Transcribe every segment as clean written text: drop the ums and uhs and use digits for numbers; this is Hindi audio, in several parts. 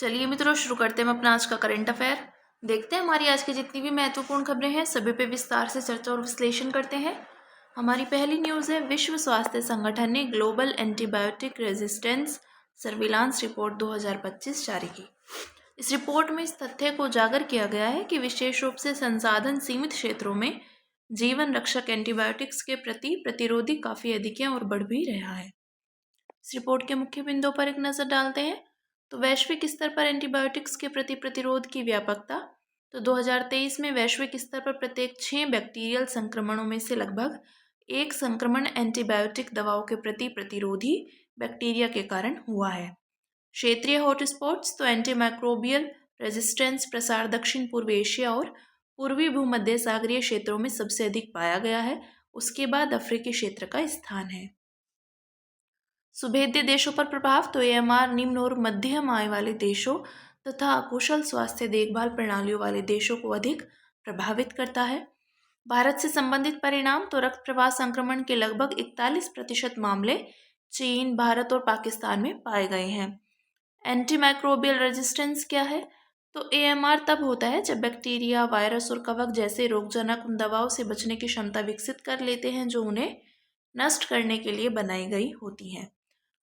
चलिए मित्रों, शुरू करते हैं हम अपना आज का करंट अफेयर। देखते हैं हमारी आज की जितनी भी महत्वपूर्ण खबरें हैं सभी पे विस्तार से चर्चा और विश्लेषण करते हैं। हमारी पहली न्यूज़ है, विश्व स्वास्थ्य संगठन ने global antibiotic resistance surveillance report 2025 जारी की। इस रिपोर्ट में इस तथ्य को उजागर किया गया है कि विशेष रूप से संसाधन सीमित क्षेत्रों में जीवन रक्षक एंटीबायोटिक्स के प्रति प्रतिरोधी काफ़ी अधिक है और बढ़ भी रहा है। इस रिपोर्ट के मुख्य बिंदुओं पर एक नज़र डालते हैं। तो वैश्विक स्तर पर एंटीबायोटिक्स के प्रति प्रतिरोध की व्यापकता। तो 2023 में वैश्विक स्तर पर प्रत्येक 6 बैक्टीरियल संक्रमणों में से लगभग एक संक्रमण एंटीबायोटिक दवाओं के प्रति प्रतिरोधी बैक्टीरिया के कारण हुआ है। क्षेत्रीय हॉटस्पॉट्स। तो एंटीमाइक्रोबियल रेजिस्टेंस प्रसार दक्षिण पूर्व एशिया और पूर्वी भूमध्य सागरीय क्षेत्रों में सबसे अधिक पाया गया है। उसके बाद अफ्रीकी क्षेत्र का स्थान है। सुभेद्य देशों पर प्रभाव। तो एएमआर निम्न और मध्यम आय वाले देशों तथा अकुशल स्वास्थ्य देखभाल प्रणालियों वाले देशों को अधिक प्रभावित करता है। भारत से संबंधित परिणाम। तो रक्त प्रवाह संक्रमण के लगभग 41% मामले चीन, भारत और पाकिस्तान में पाए गए हैं। एंटीमाइक्रोबियल रेजिस्टेंस क्या है? तो एएमआर तब होता है जब बैक्टीरिया, वायरस और कवक जैसे रोगजनक उन दवाओं से बचने की क्षमता विकसित कर लेते हैं जो उन्हें नष्ट करने के लिए बनाई गई होती हैं।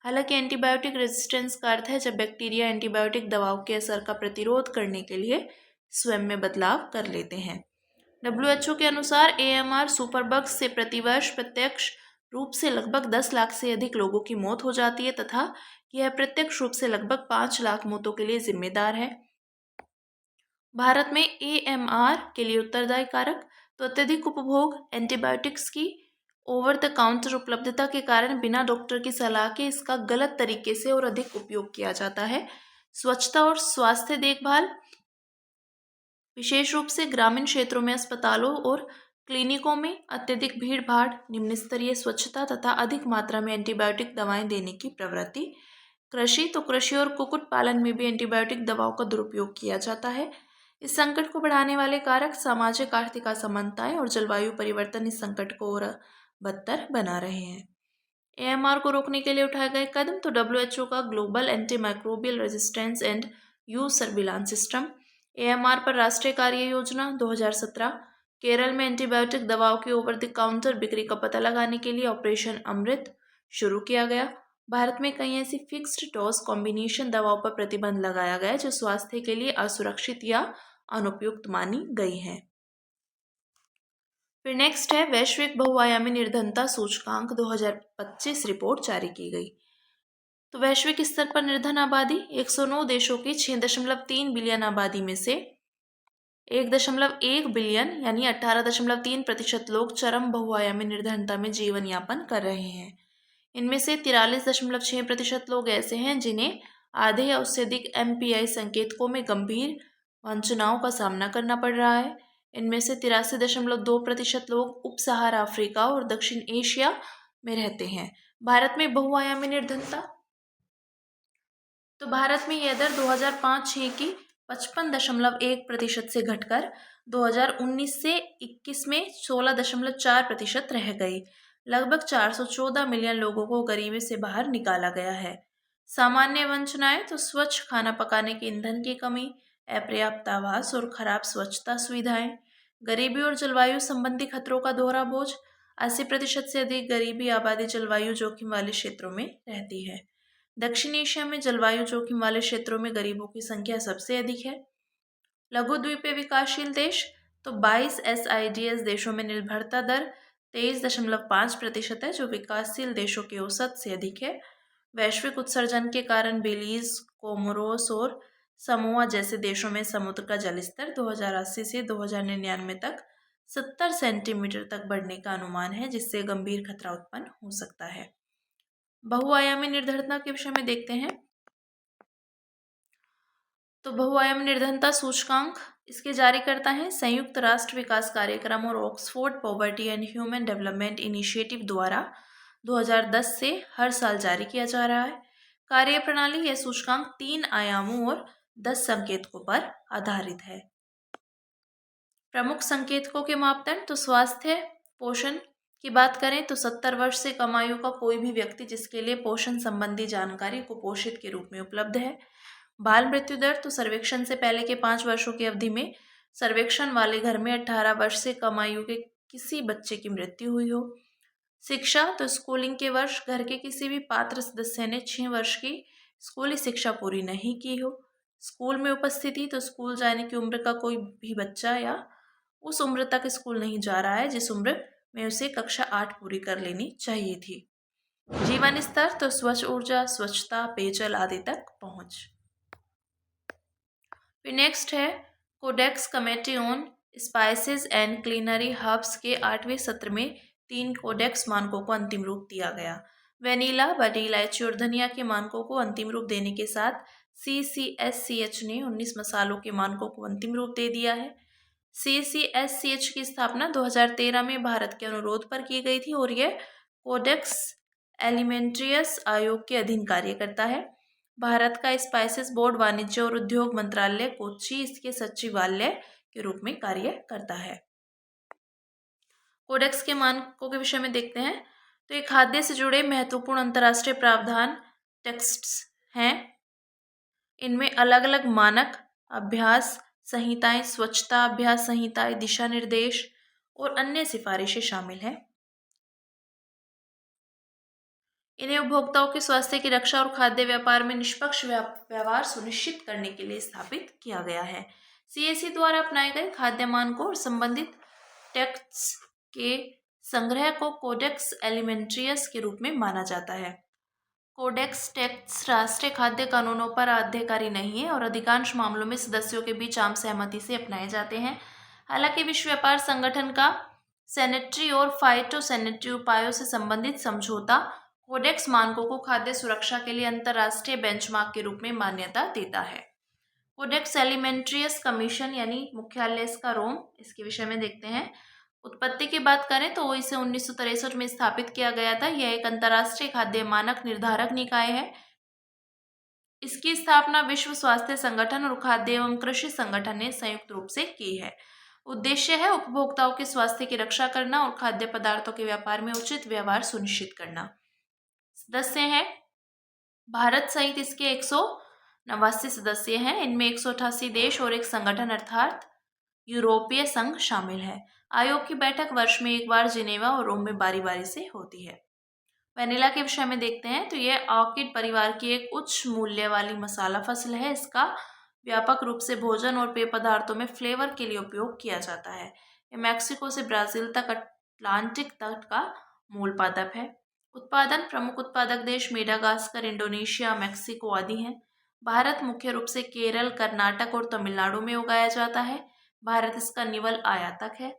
हालांकि एंटीबायोटिक रेजिस्टेंस का अर्थ है जब बैक्टीरिया एंटीबायोटिक दवाओं के असर का प्रतिरोध करने के लिए स्वयं में बदलाव कर लेते हैं। WHO के अनुसार एएमआर सुपरबग्स से प्रतिवर्ष प्रत्यक्ष रूप से लगभग 10 लाख से अधिक लोगों की मौत हो जाती है तथा यह प्रत्यक्ष रूप से लगभग 5 लाख मौतों के लिए जिम्मेदार है। भारत में एएमआर के लिए उत्तरदायी कारक। तो अत्यधिक उपभोग, एंटीबायोटिक्स की ओवर द काउंटर उपलब्धता के कारण बिना डॉक्टर की सलाह के इसका गलत तरीके से और अधिक उपयोग किया जाता है। स्वच्छता और स्वास्थ्य देखभाल। विशेष रूप से ग्रामीण क्षेत्रों में अस्पतालों और क्लिनिकों में अत्यधिक भीड़ भाड़, निम्न स्तरीय स्वच्छता तथा अधिक मात्रा में एंटीबायोटिक दवाएं देने की प्रवृत्ति। कृषि। तो कृषि और कुक्कुट पालन में भी एंटीबायोटिक दवाओं का दुरुपयोग किया जाता है। इस संकट को बढ़ाने वाले कारक सामाजिक आर्थिक असमानताएं और जलवायु परिवर्तन इस संकट को और बदतर बना रहे हैं। एएमआर को रोकने के लिए उठाए गए कदम। तो WHO का global antimicrobial resistance and use surveillance system, AMR पर राष्ट्रीय कार्य योजना 2017। केरल में एंटीबायोटिक दवाओं की ओवर द काउंटर बिक्री का पता लगाने के लिए ऑपरेशन अमृत शुरू किया गया। भारत में कई ऐसी फिक्स्ड डोज कॉम्बिनेशन दवाओं पर प्रतिबंध लगाया गया जो स्वास्थ्य के लिए असुरक्षित या अनुपयुक्त मानी गई हैं। फिर नेक्स्ट है, वैश्विक बहुआयामी निर्धनता सूचकांक 2025 रिपोर्ट जारी की गई। तो वैश्विक स्तर पर निर्धन आबादी 109 देशों की 6.3 बिलियन आबादी में से 1.1 बिलियन यानी 18.3% लोग चरम बहुआयामी निर्धनता में जीवन यापन कर रहे हैं। इनमें से 43.6% लोग ऐसे हैं जिन्हें आधे या उससे अधिक MPI संकेतकों में गंभीर वंचनाओं का सामना करना पड़ रहा है। इनमें से 83.2% लोग उप सहारा अफ्रीका और दक्षिण एशिया में रहते हैं। भारत में बहुआयामी निर्धनता। तो भारत में यह दर 2005-06 की 55.1% से घटकर 2019 से 21 में 16.4% रह गई। लगभग 414 मिलियन लोगों को गरीबी से बाहर निकाला गया है। सामान्य वंचनाएं। तो स्वच्छ खाना पकाने के ईंधन की कमी, अपर्याप्त आवास और खराब स्वच्छता सुविधाएं, गरीबी और जलवायु संबंधी खतरों का दोहरा बोझ। 80% से अधिक गरीबी आबादी जलवायु जोखिम वाले क्षेत्रों में रहती है। दक्षिण एशिया में जलवायु जोखिम वाले क्षेत्रों में गरीबों की संख्या सबसे अधिक है। लघु द्वीपीय विकासशील देश। तो 22 SIDS देशों में निर्भरता दर 23.5% है जो विकासशील देशों के औसत से अधिक है। वैश्विक उत्सर्जन के कारण बेलीज, कोमोरोस और समोआ जैसे देशों में समुद्र का जलस्तर 2080 से 2099 तक 70 सेंटीमीटर तक बढ़ने का अनुमान है जिससे गंभीर खतरा उत्पन्न हो सकता है। बहुआयामी निर्धनता के विषय में देखते हैं। तो बहुआयामी निर्धनता सूचकांक इसके जारीकर्ता हैं संयुक्त राष्ट्र विकास कार्यक्रम और Oxford poverty and human development initiative द्वारा 2010 से हर साल जारी किया जा रहा है। कार्यप्रणाली यह सूचकांक 3 आयामों और 10 संकेतकों पर आधारित है। प्रमुख संकेतकों के मापदंड। तो स्वास्थ्य पोषण की बात करें तो 70 वर्ष से कम आयु का कोई भी व्यक्ति जिसके लिए पोषण संबंधी जानकारी कुपोषित के रूप में उपलब्ध है। बाल मृत्यु दर तो सर्वेक्षण से पहले के 5 वर्षों की अवधि में सर्वेक्षण वाले घर में 18 वर्ष से कम आयु के किसी बच्चे की मृत्यु हुई हो। शिक्षा तो स्कूलिंग के वर्ष घर के किसी भी पात्र सदस्य ने 6 वर्ष की स्कूली शिक्षा पूरी नहीं की हो। स्कूल में उपस्थिति तो स्कूल जाने की उम्र का कोई भी बच्चा या उस उम्र तक स्कूल नहीं जा रहा है जिस उम्र में उसे कक्षा 8 पूरी कर लेनी चाहिए थी। जीवन स्तर तो स्वच्छ ऊर्जा, स्वच्छता, पेयजल आदि तक पहुंच। फिर नेक्स्ट है codex committee on spices and culinary herbs के 8वें सत्र में 3 कोडेक्स मानकों को अंतिम रूप दिया गया। वेनिला, बड़ी इलायची और धनिया के मानकों को अंतिम रूप देने के साथ CCSCH ने 19 मसालों के मानकों को अंतिम रूप दे दिया है। CCSCH की स्थापना 2013 में भारत के अनुरोध पर की गई थी और यह कोडेक्स एलिमेंट्रियस आयोग के अधीन कार्य करता है। भारत का स्पाइसेस बोर्ड वाणिज्य और उद्योग मंत्रालय कोच्चि इसके सचिवालय के रूप में कार्य करता है। कोडेक्स के मानकों के विषय में देखते हैं तो ये खाद्य से जुड़े महत्वपूर्ण अंतर्राष्ट्रीय प्रावधान टेक्स्ट्स हैं। इनमें अलग अलग मानक, अभ्यास संहिताएं, स्वच्छता अभ्यास संहिताएं, दिशा निर्देश और अन्य सिफारिशें शामिल हैं। इन्हें उपभोक्ताओं के स्वास्थ्य की रक्षा और खाद्य व्यापार में निष्पक्ष व्यवहार सुनिश्चित करने के लिए स्थापित किया गया है। CAC द्वारा अपनाए गए खाद्य मानकों और संबंधित टेक्स्ट्स के संग्रह को कोडेक्स एलिमेंट्रियस के रूप में माना जाता है। कोडेक्स टेक्स्ट्स राष्ट्रीय खाद्य कानूनों पर आज्ञाकारी नहीं है और अधिकांश मामलों में सदस्यों के बीच आम सहमति से अपनाए जाते हैं। हालांकि विश्व व्यापार संगठन का सैनिटरी और फाइटोसैनिटरी उपायों से संबंधित समझौता कोडेक्स मानकों को खाद्य सुरक्षा के लिए अंतर्राष्ट्रीय बेंचमार्क के रूप में मान्यता देता है। कोडेक्स एलिमेंट्रियस कमीशन यानी मुख्यालय इसका रोम, इसके विषय में देखते हैं। उत्पत्ति की बात करें तो इसे 1963 में स्थापित किया गया था। यह एक अंतर्राष्ट्रीय खाद्य मानक निर्धारक निकाय है। इसकी स्थापना विश्व स्वास्थ्य संगठन और खाद्य एवं कृषि संगठन ने संयुक्त रूप से की है। उद्देश्य है उपभोक्ताओं के स्वास्थ्य की रक्षा करना और खाद्य पदार्थों के व्यापार में उचित व्यवहार सुनिश्चित करना। सदस्य हैं भारत सहित इसके 189 सदस्य हैं। इनमें 188 देश और एक संगठन अर्थात यूरोपीय संघ शामिल है। आयोग की बैठक वर्ष में एक बार जिनेवा और रोम में बारी बारी से होती है। वेनिला के विषय में देखते हैं तो यह ऑर्किड परिवार की एक उच्च मूल्य वाली मसाला फसल है। इसका व्यापक रूप से भोजन और पेय पदार्थों में फ्लेवर के लिए उपयोग किया जाता है। यह मैक्सिको से ब्राजील तक अटलांटिक तट का मूल पादप है। उत्पादन प्रमुख उत्पादक देश मेडागास्कर, इंडोनेशिया, मैक्सिको आदि हैं। भारत मुख्य रूप से केरल, कर्नाटक और तमिलनाडु में उगाया जाता है। भारत इसका निवल आयातक है।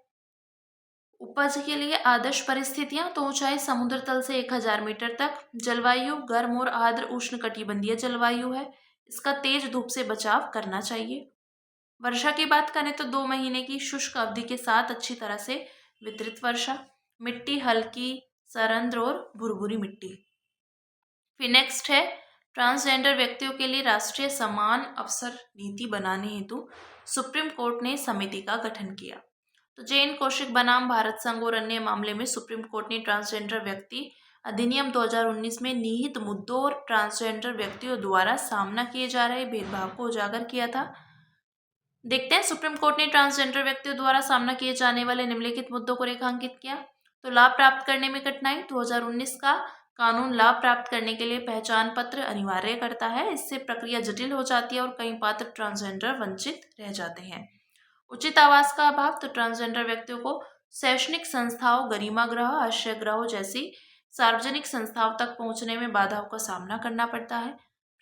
उपज के लिए आदर्श परिस्थितियां तो ऊंचाई समुद्र तल से 1000 मीटर तक। जलवायु गर्म और आर्द्र उष्णकटिबंधीय जलवायु है। इसका तेज धूप से बचाव करना चाहिए। वर्षा की बात करें तो 2 महीने की शुष्क अवधि के साथ अच्छी तरह से वितरित वर्षा। मिट्टी हल्की, सरंध्र और भुरभुरी मिट्टी। फिर नेक्स्ट है ट्रांसजेंडर व्यक्तियों के लिए राष्ट्रीय समान अवसर नीति बनाने हेतु सुप्रीम कोर्ट ने समिति का गठन किया। तो जैन कौशिक बनाम भारत संघ और अन्य मामले में सुप्रीम कोर्ट ने ट्रांसजेंडर व्यक्ति अधिनियम 2019 में निहित मुद्दों और ट्रांसजेंडर व्यक्तियों द्वारा सामना किए जा रहे भेदभाव को उजागर किया था। देखते हैं सुप्रीम कोर्ट ने ट्रांसजेंडर व्यक्तियों द्वारा सामना किए जाने वाले निम्नलिखित मुद्दों को रेखांकित किया। तो लाभ प्राप्त करने में कठिनाई। 2019 का कानून लाभ प्राप्त करने के लिए पहचान पत्र अनिवार्य करता है। इससे प्रक्रिया जटिल हो जाती है और कई पात्र ट्रांसजेंडर वंचित रह जाते हैं। उचित आवास का अभाव। तो ट्रांसजेंडर व्यक्तियों को शैक्षणिक संस्थाओं, गरिमा गृह, आश्रय गृहों जैसी सार्वजनिक संस्थाओं तक पहुंचने में बाधाओं का सामना करना पड़ता है।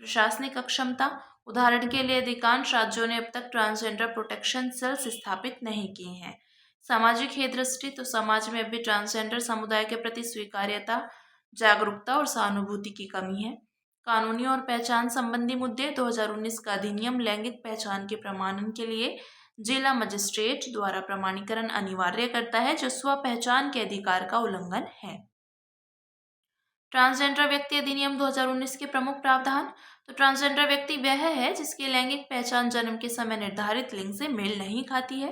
प्रशासनिक अक्षमता। उदाहरण के लिए अधिकांश राज्यों ने अब तक ट्रांसजेंडर प्रोटेक्शन सेल्स स्थापित नहीं किए हैं। सामाजिक हेय दृष्टि। तो समाज में अभी ट्रांसजेंडर समुदाय के प्रति स्वीकार्यता, जागरूकता और सहानुभूति की कमी है। कानूनी और पहचान संबंधी मुद्दे। 2019 का अधिनियम लैंगिक पहचान के प्रमाणन के लिए जिला मजिस्ट्रेट द्वारा प्रमाणीकरण अनिवार्य करता है, जो स्व पहचान के अधिकार का उल्लंघन है। ट्रांसजेंडर व्यक्ति अधिनियम 2019 के प्रमुख प्रावधान। तो ट्रांसजेंडर व्यक्ति वह है जिसकी लैंगिक पहचान जन्म के समय निर्धारित लिंग से मेल नहीं खाती है।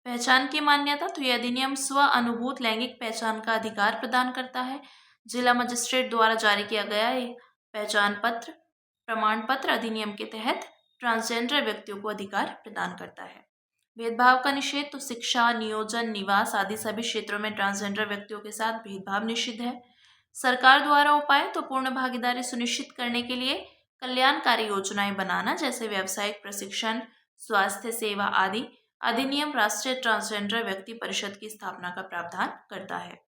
पहचान की मान्यता। तो यह अधिनियम स्व अनुभूत लैंगिक पहचान का अधिकार प्रदान करता है। जिला मजिस्ट्रेट द्वारा जारी किया गया एक पहचान पत्र प्रमाण पत्र अधिनियम के तहत ट्रांसजेंडर व्यक्तियों को अधिकार प्रदान करता है। भेदभाव का निषेध तो शिक्षा, नियोजन, निवास आदि सभी क्षेत्रों में ट्रांसजेंडर व्यक्तियों के साथ भेदभाव निषिद्ध है। सरकार द्वारा उपाय तो पूर्ण भागीदारी सुनिश्चित करने के लिए कल्याणकारी योजनाएं बनाना, जैसे व्यावसायिक प्रशिक्षण, स्वास्थ्य सेवा आदि। अधिनियम राष्ट्रीय ट्रांसजेंडर व्यक्ति परिषद की स्थापना का प्रावधान करता है।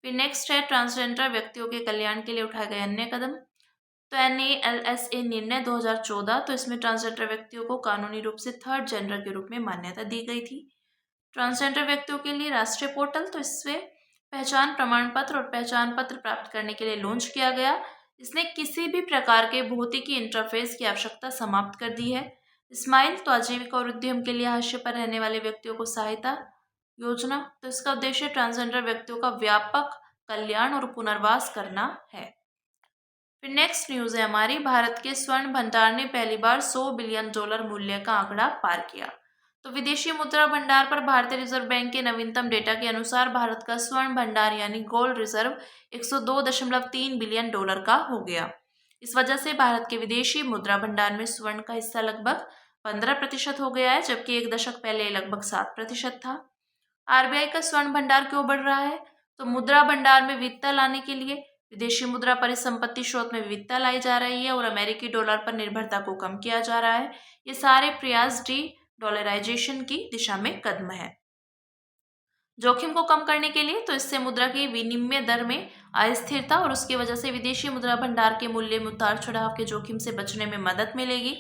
फिर नेक्स्ट है ट्रांसजेंडर व्यक्तियों के कल्याण के लिए उठाए गए अन्य कदम। तो NALSA निर्णय 2014, तो इसमें ट्रांसजेंडर व्यक्तियों को कानूनी रूप से थर्ड जेंडर के रूप में मान्यता दी गई थी। ट्रांसजेंडर व्यक्तियों के लिए राष्ट्रीय पोर्टल, तो इससे पहचान प्रमाण पत्र और पहचान पत्र प्राप्त करने के लिए लॉन्च किया गया। इसने किसी भी प्रकार के भौतिकी इंटरफेस की आवश्यकता समाप्त कर दी है। स्माइल तो आजीविका और उद्यम के लिए हाशिए पर रहने वाले व्यक्तियों को सहायता योजना, तो इसका उद्देश्य ट्रांसजेंडर व्यक्तियों का व्यापक कल्याण और पुनर्वास करना है। फिर नेक्स्ट न्यूज है हमारी, भारत के स्वर्ण भंडार ने पहली बार $100 बिलियन मूल्य का आंकड़ा पार किया। तो विदेशी मुद्रा भंडार पर भारतीय रिजर्व बैंक के नवीनतम डेटा के अनुसार भारत का स्वर्ण भंडार यानी गोल्ड रिजर्व $102.3 बिलियन का हो गया। इस वजह से भारत के विदेशी मुद्रा भंडार में स्वर्ण का हिस्सा लगभग 15% हो गया है, जबकि एक दशक पहले लगभग 7% था। RBI का स्वर्ण भंडार क्यों बढ़ रहा है? तो मुद्रा भंडार में विविधता लाने के लिए विदेशी मुद्रा परिसंपत्ति स्रोत में विविधता लाई जा रही है और अमेरिकी डॉलर पर निर्भरता को कम किया जा रहा है। ये सारे प्रयास डॉलराइजेशन की दिशा में कदम है। जोखिम को कम करने के लिए तो इससे मुद्रा की विनिमय दर में अस्थिरता और उसकी वजह से विदेशी मुद्रा भंडार के मूल्य में उतार चढ़ाव के जोखिम से बचने में मदद मिलेगी।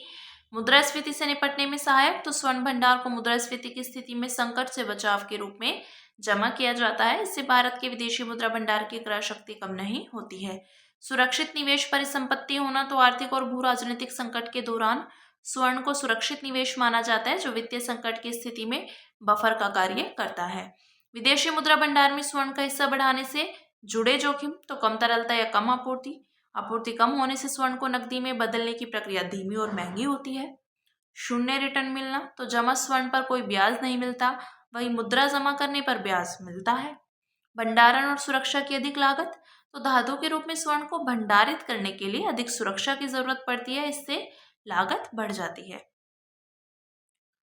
मुद्रास्फीति से निपटने में सहायक तो स्वर्ण भंडार को मुद्रास्फीति की स्थिति में संकट से बचाव के रूप में जमा किया जाता है। इससे भारत के विदेशी मुद्रा भंडार की क्रय शक्ति कम नहीं होती है। सुरक्षित निवेश परिसंपत्ति होना तो आर्थिक और भू राजनीतिक संकट के दौरान स्वर्ण को सुरक्षित निवेश माना जाता है, जो वित्तीय संकट की स्थिति में बफर का कार्य करता है। विदेशी मुद्रा भंडार में स्वर्ण का हिस्सा बढ़ाने से जुड़े जोखिम तो कम तरलता या कम आपूर्ति कम होने से स्वर्ण को नकदी में बदलने की प्रक्रिया धीमी और महंगी होती है। शून्य रिटर्न मिलना तो जमा स्वर्ण पर कोई ब्याज नहीं मिलता, वही मुद्रा जमा करने पर ब्याज मिलता है। भंडारण और सुरक्षा की अधिक लागत तो धातु के रूप में स्वर्ण को भंडारित करने के लिए अधिक सुरक्षा की जरूरत पड़ती है, इससे लागत बढ़ जाती है।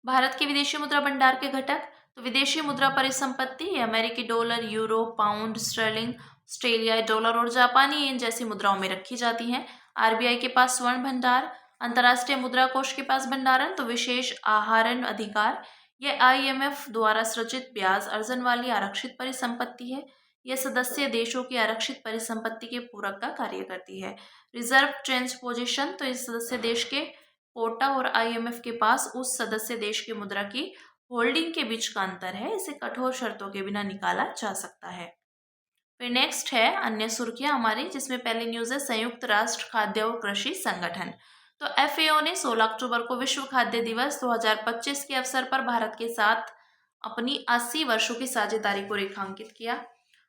भारत के विदेशी मुद्रा भंडार के घटक तो विदेशी मुद्रा परिसंपत्ति अमेरिकी डॉलर, यूरो, पाउंड स्टर्लिंग, ऑस्ट्रेलियाई डॉलर और जापानी येन जैसी मुद्राओं में रखी जाती हैं। RBI के पास स्वर्ण भंडार, अंतर्राष्ट्रीय मुद्रा कोष के पास भंडारण तो विशेष आहरण अधिकार, यह IMF द्वारा सृजित ब्याज अर्जन वाली आरक्षित परिसंपत्ति है। यह सदस्य देशों की आरक्षित परिसंपत्ति के पूरक का कार्य करती है। रिजर्व ट्रांसपोजिशन तो इस सदस्य देश के कोटा और IMF के पास उस सदस्य देश की मुद्रा की होल्डिंग के बीच का अंतर है, इसे कठोर शर्तों के बिना निकाला जा सकता है। फिर नेक्स्ट है अन्य सुर्खियां हमारी, जिसमें पहली न्यूज है संयुक्त राष्ट्र खाद्य और कृषि संगठन। तो FAO ने 16 अक्टूबर को विश्व खाद्य दिवस 2025 के अवसर पर भारत के साथ अपनी 80 वर्षों की साझेदारी को रेखांकित किया।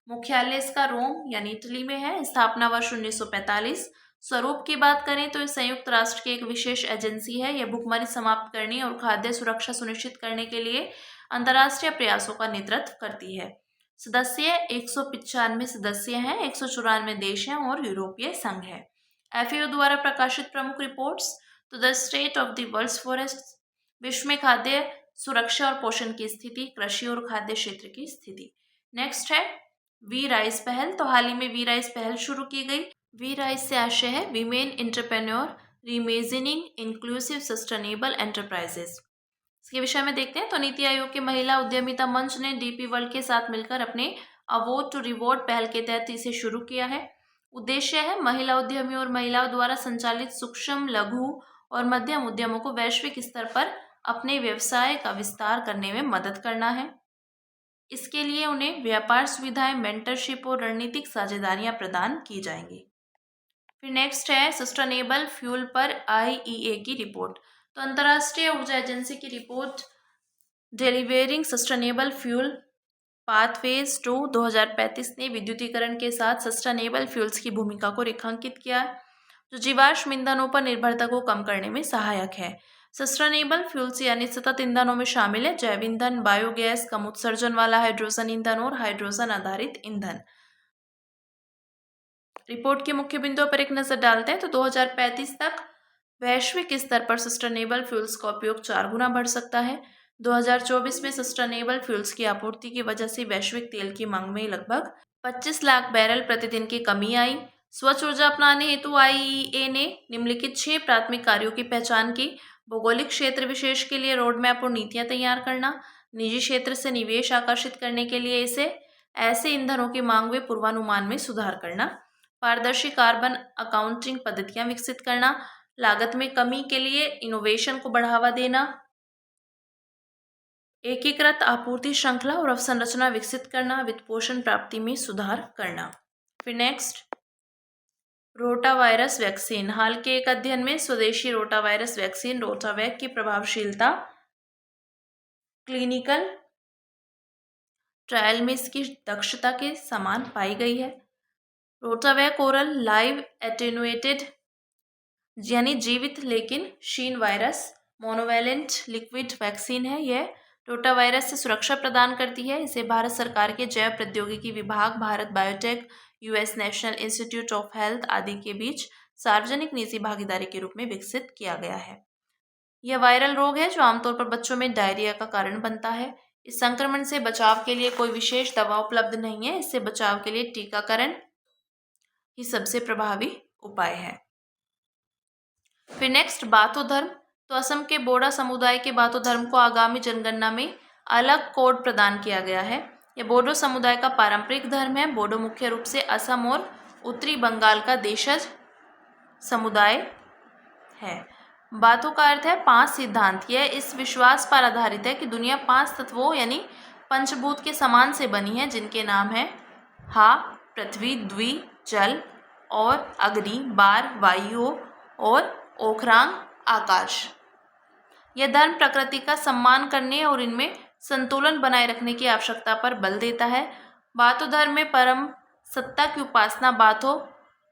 मुख्यालय इसका रोम यानी इटली में है। स्थापना वर्ष 1945। स्वरूप की बात करें तो संयुक्त राष्ट्र की एक विशेष एजेंसी है। यह भुखमरी समाप्त करने और खाद्य सुरक्षा सुनिश्चित करने के लिए अंतर्राष्ट्रीय प्रयासों का नेतृत्व करती है। सदस्य 195 सदस्य हैं, 194 देश हैं और यूरोपीय संघ है। FAO द्वारा प्रकाशित प्रमुख रिपोर्ट्स तो the state of the world's forest, विश्व में खाद्य सुरक्षा और पोषण की स्थिति, कृषि और खाद्य क्षेत्र की स्थिति। नेक्स्ट है वी राइज पहल। तो हाल ही में वी राइज पहल शुरू की गई। वी राइज से आशय है women entrepreneur reimagining inclusive sustainable enterprises. इसके विषय में देखते हैं तो नीति आयोग के महिला उद्यमिता मंच ने DP वर्ल्ड के साथ मिलकर अपने अवॉर्ड टू रिवॉर्ड पहल के तहत इसे शुरू किया है। उद्देश्य है महिला उद्यमी और महिलाओं द्वारा संचालित सूक्ष्म, लघु और मध्यम उद्यमों को वैश्विक स्तर पर अपने व्यवसाय का विस्तार करने में मदद करना है। इसके लिए उन्हें व्यापार सुविधाएं, मेंटरशिप और रणनीतिक साझेदारियां प्रदान की जाएंगी। फिर नेक्स्ट है सस्टेनेबल फ्यूल पर IEA की रिपोर्ट। तो अंतर्राष्ट्रीय ऊर्जा एजेंसी की report delivering sustainable fuel pathways to 2035 ने विद्युतीकरण के साथ सस्टेनेबल फ्यूल्स की भूमिका को रेखांकित किया, जो जीवाश्म ईंधनों पर निर्भरता को कम करने में सहायक है। सस्टेनेबल फ्यूल्स यानी सतत ईंधनों में शामिल है जैव ईंधन, बायोगैस, कम उत्सर्जन वाला हाइड्रोजन ईंधन और हाइड्रोजन आधारित ईंधन। रिपोर्ट के मुख्य बिंदुओं पर एक नजर डालते हैं तो 2035 तक वैश्विक स्तर पर सस्टेनेबल फ्यूल्स का उपयोग 4 गुना बढ़ सकता है। 2024 में सस्टेनेबल फ्यूल्स की आपूर्ति की वजह से वैश्विक तेल की मांग में लगभग 25 लाख बैरल प्रतिदिन की कमी आई। स्वच्छ ऊर्जा अपनाने हेतु IEA ने निम्नलिखित 6 प्राथमिक कार्यों की पहचान की। भौगोलिक क्षेत्र विशेष के लिए रोड मैप और नीतियां तैयार करना, निजी क्षेत्र से निवेश आकर्षित करने के लिए ऐसे ईंधनों की मांग में पूर्वानुमान में सुधार करना, पारदर्शी कार्बन अकाउंटिंग पद्धतियां विकसित करना, लागत में कमी के लिए इनोवेशन को बढ़ावा देना, एकीकृत आपूर्ति श्रृंखला और अवसंरचना विकसित करना, वित्तपोषण प्राप्ति में सुधार करना। फिर नेक्स्ट, रोटावायरस वैक्सीन। हाल के एक अध्ययन में स्वदेशी रोटावायरस वैक्सीन रोटावैक की प्रभावशीलता क्लिनिकल ट्रायल में इसकी दक्षता के समान पाई गई है। रोटावैक ओरल लाइव एटेनुएटेड यानी जीवित लेकिन क्षीण वायरस मोनोवैलेंट लिक्विड वैक्सीन है। यह रोटावायरस से सुरक्षा प्रदान करती है। इसे भारत सरकार के जैव प्रौद्योगिकी विभाग, Bharat biotech, US national institute of health आदि के बीच सार्वजनिक निजी भागीदारी के रूप में विकसित किया गया है। यह वायरल रोग है जो आमतौर पर बच्चों में डायरिया का कारण बनता है। इस संक्रमण से बचाव के लिए कोई विशेष दवा उपलब्ध नहीं है। इससे बचाव के लिए टीकाकरण ही सबसे प्रभावी उपाय है। फिर नेक्स्ट, बाथो धर्म। तो असम के बोडा समुदाय के बाथो धर्म को आगामी जनगणना में अलग कोड प्रदान किया गया है। यह बोडो समुदाय का पारंपरिक धर्म है। बोडो मुख्य रूप से असम और उत्तरी बंगाल का देशज समुदाय है। बाथो का अर्थ है 5 सिद्धांत। यह इस विश्वास पर आधारित है कि दुनिया 5 तत्वों यानी पंचभूत के समान से बनी है, जिनके नाम है हा, पृथ्वी, द्वी, जल और अग्नि, बार, वायु और ओखरांग, आकाश। यह धर्म प्रकृति का सम्मान करने और इनमें संतुलन बनाए रखने की आवश्यकता पर बल देता है। बाथो धर्म में परम सत्ता की उपासना बाथो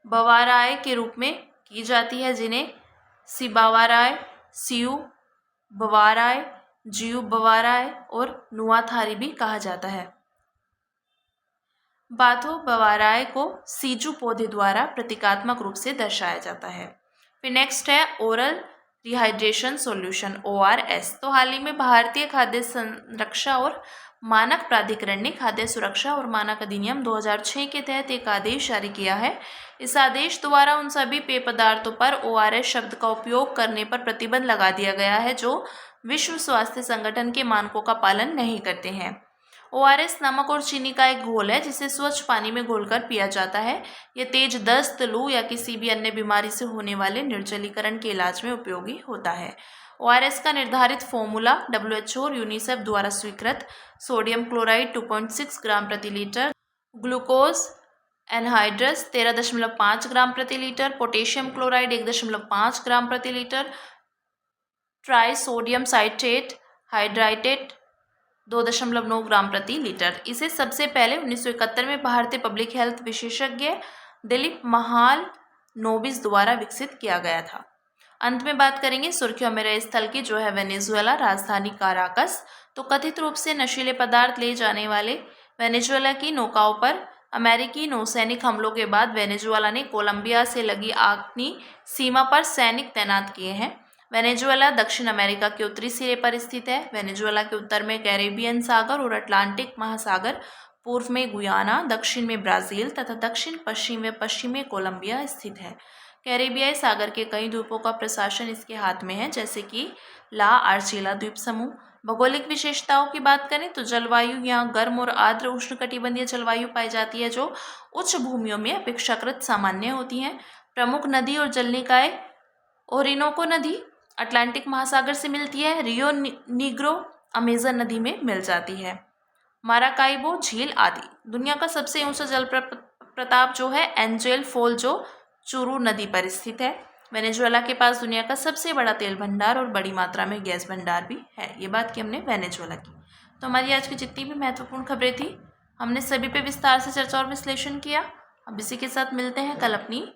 बवाराय के रूप में की जाती है, जिन्हें सिबावाराय, सियु बवाराय, जियु बवाराय और नुआथारी भी कहा जाता है। बाथो बवाराय को सीजू पौधे द्वारा प्रतीकात्मक रूप से दर्शाया जाता है। फिर नेक्स्ट है ओरल रिहाइड्रेशन सॉल्यूशन ORS। तो हाल ही में भारतीय खाद्य संरक्षा और मानक प्राधिकरण ने खाद्य सुरक्षा और मानक अधिनियम 2006 के तहत एक आदेश जारी किया है। इस आदेश द्वारा उन सभी पेय पदार्थों पर ORS शब्द का उपयोग करने पर प्रतिबंध लगा दिया गया है जो विश्व स्वास्थ्य संगठन के मानकों का पालन नहीं करते हैं। ORS नमक और चीनी का एक घोल है जिसे स्वच्छ पानी में घोलकर पिया जाता है। यह तेज दस्त, लू या किसी भी अन्य बीमारी से होने वाले निर्जलीकरण के इलाज में उपयोगी होता है। ORS का निर्धारित फॉर्मूला WHO और यूनिसेफ द्वारा स्वीकृत सोडियम क्लोराइड 2.6 ग्राम प्रति लीटर, ग्लूकोज एनहाइड्रस 13.5 ग्राम प्रति लीटर, पोटेशियम क्लोराइड 1.5 ग्राम प्रति लीटर, ट्राई सोडियम साइट्रेट हाइड्राइटेट 2.9 ग्राम प्रति लीटर। इसे सबसे पहले 1971 में भारतीय पब्लिक हेल्थ विशेषज्ञ दिलीप महालनोबिस द्वारा विकसित किया गया था। अंत में बात करेंगे सुर्खियों में रहे स्थल की, जो है वेनेजुएला, राजधानी काराकस। तो कथित रूप से नशीले पदार्थ ले जाने वाले वेनेजुएला की नौकाओं पर अमेरिकी नौसैनिक हमलों के बाद वेनेजुएला ने कोलंबिया से लगी अपनी सीमा पर सैनिक तैनात किए हैं। वेनेजुएला दक्षिण अमेरिका के उत्तरी सिरे पर स्थित है। वेनेजुएला के उत्तर में कैरेबियन सागर और अटलांटिक महासागर, पूर्व में गुयाना, दक्षिण में ब्राज़ील तथा दक्षिण पश्चिम में पश्चिमी कोलंबिया स्थित है। कैरेबियाई सागर के कई द्वीपों का प्रशासन इसके हाथ में है, जैसे कि ला आर्चिला द्वीप समूह। भौगोलिक विशेषताओं की बात करें तो जलवायु यहाँ गर्म और आर्द्र उष्णकटिबंधीय जलवायु पाई जाती है, जो उच्च भूमियों में अपेक्षाकृत सामान्य होती हैं। प्रमुख नदी और जल निकाय ओरिनोको नदी अटलांटिक महासागर से मिलती है। रियो नीग्रो अमेजन नदी में मिल जाती है। माराकाइबो झील आदि। दुनिया का सबसे ऊंचा जल प्रताप जो है एंजेल फॉल, जो चुरू नदी पर स्थित है। वेनेजुएला के पास दुनिया का सबसे बड़ा तेल भंडार और बड़ी मात्रा में गैस भंडार भी है। ये बात की हमने वेनेजुएला की। तो हमारी आज की जितनी भी महत्वपूर्ण खबरें थी, हमने सभी पे विस्तार से चर्चा और विश्लेषण किया। अब इसी के साथ मिलते हैं कल अपनी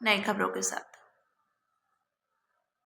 नई खबरों के साथ।